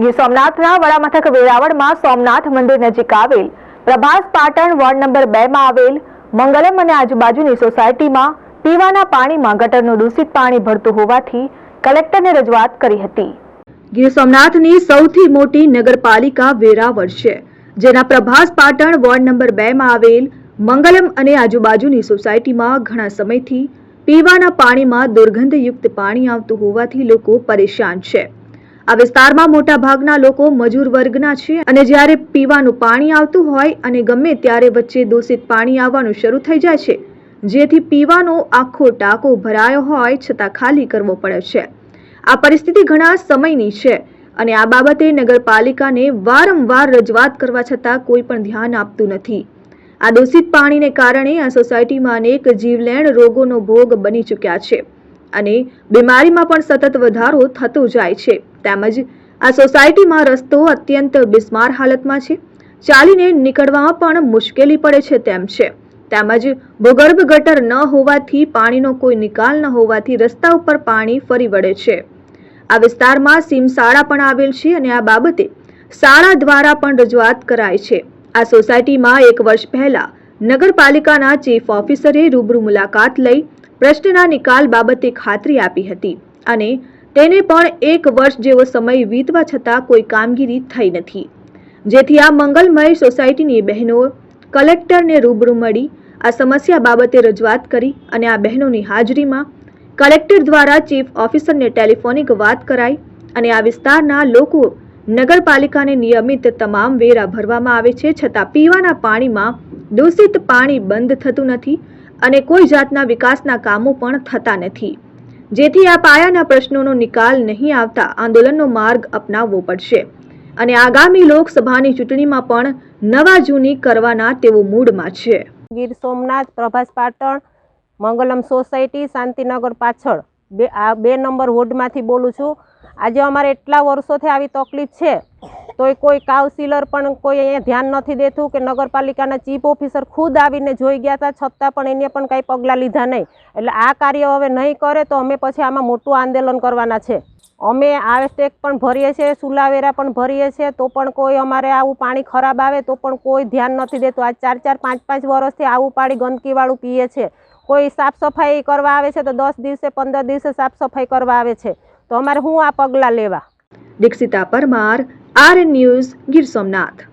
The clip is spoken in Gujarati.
ગીર સોમનાથના વડામથક વેરાવળમાં સોમનાથ મંદિર નજીક આવેલ પ્રભાસ પાટણ વોર્ડ નંબર 2 માં આવેલ મંગલમ અને આજુબાજુની સોસાયટીમાં પીવાના પાણીમાં ગટરનું દૂષિત પાણી ભળતું હોવાથી કલેક્ટરને રજૂઆત કરી હતી। ગીર સોમનાથની સૌથી મોટી નગરપાલિકા વેરાવળ છે, જેના પ્રભાસ પાટણ વોર્ડ નંબર 2 માં આવેલ મંગલમ અને આજુબાજુની સોસાયટીમાં ઘણા સમયથી પીવાના પાણીમાં દુર્ગંધયુક્ત પાણી આવતું હોવાથી લોકો પરેશાન છે। આ વિસ્તારમાં મોટા ભાગના લોકો મજૂર વર્ગના છે અને જ્યારે પીવાનું પાણી આવતું હોય અને ગમે ત્યારે વચ્ચે દૂષિત પાણી આવવાનું શરૂ થઈ જાય છે, જેથી પીવાનો આખો ટાંકો ભરાયો હોય છતાં ખાલી કરવો પડે છે। આ પરિસ્થિતિ ઘણા સમયની છે અને આ બાબતે નગરપાલિકાને વારંવાર રજૂઆત કરવા છતાં કોઈ પણ ધ્યાન આપતું નથી। આ દૂષિત પાણીને કારણે આ સોસાયટીમાં અનેક જીવલેણ રોગોનો ભોગ બની ચૂક્યા છે અને બીમારીમાં પણ સતત વધારો થતો જાય છે। તેમજ આ સોસાયટીમાં રસ્તો અત્યંત બિસ્માર હાલતમાં છે, ચાલીને નીકળવામાં પણ મુશ્કેલી પડે છે તેમ છે। તેમજ ભૂગર્ભ ગટર ન હોવાથી પાણીનો કોઈ નિકાલ ન હોવાથી રસ્તા ઉપર પાણી ફરી વળે છે। આ વિસ્તારમાં સીમ શાળા પણ આવેલ છે અને આ બાબતે શાળા દ્વારા પણ રજૂઆત કરાય છે। આ સોસાયટીમાં 1 વર્ષ પહેલા નગરપાલિકાના ચીફ ઓફિસરે રૂબરૂ મુલાકાત લઈ પ્રશ્નના નિકાલ બાબતે ખાતરી આપી હતી અને તેને પણ 1 વર્ષ જેવો સમય વીતવા છતાં કોઈ કામગીરી થઈ નથી, જેથી આ મંગલમય સોસાયટીની બહેનો કલેક્ટરને રૂબરૂ મળી આ સમસ્યા બાબતે રજૂઆત કરી અને આ બહેનોની હાજરીમાં કલેક્ટર દ્વારા ચીફ ઓફિસરને ટેલિફોનિક વાત કરાઈ અને આ વિસ્તારના લોકો નગરપાલિકાને નિયમિત તમામ વેરા ભરવામાં આવે છે, છતાં પીવાના પાણીમાં દૂષિત પાણી બંધ થતું નથી અને કોઈ જાતના વિકાસના કામો પણ થતા નથી, જેથી આ પાયાના પ્રશ્નોનો નિકાલ નહીં આવતા આંદોલનનો માર્ગ અપનાવવો પડશે અને આગામી લોકસભાની ચૂંટણીમાં પણ નવા જૂની કરવાના તેઓ મૂડમાં છે। ગીર સોમનાથ પ્રભાસ પાટણ મંગલમ સોસાયટી શાંતિનગર પાછળ 2 નંબર વોર્ડમાંથી બોલું છું। આજે અમારે એટલા વર્ષોથી આવી તકલીફ છે તોય કોઈ કાઉન્સિલર પણ કોઈ અહીંયા ધ્યાન નથી દેતું કે નગરપાલિકાના ચીફ ઓફિસર ખુદ આવીને જોઈ ગયા હતા, છતાં પણ એને પણ કાંઈ પગલાં લીધા નહીં। એટલે આ કાર્ય હવે નહીં કરે તો અમે પછી આમાં મોટું આંદોલન કરવાના છે। અમે ટેક્સ પણ ભરીએ છીએ, સુલાવેરા પણ ભરીએ છીએ, તો પણ કોઈ અમારે આવું પાણી ખરાબ આવે તો પણ કોઈ ધ્યાન નથી દેતું। આ 4-4, 5-5 વર્ષથી આવું પાણી ગંદકીવાળું પીએ છે। કોઈ સાફ સફાઈ કરવા આવે છે તો 10 દિવસે 15 દિવસે સાફ સફાઈ કરવા આવે છે, તો અમારે શું આ પગલાં લેવા। Dikshita Parmar, RN news, Gir Somnath.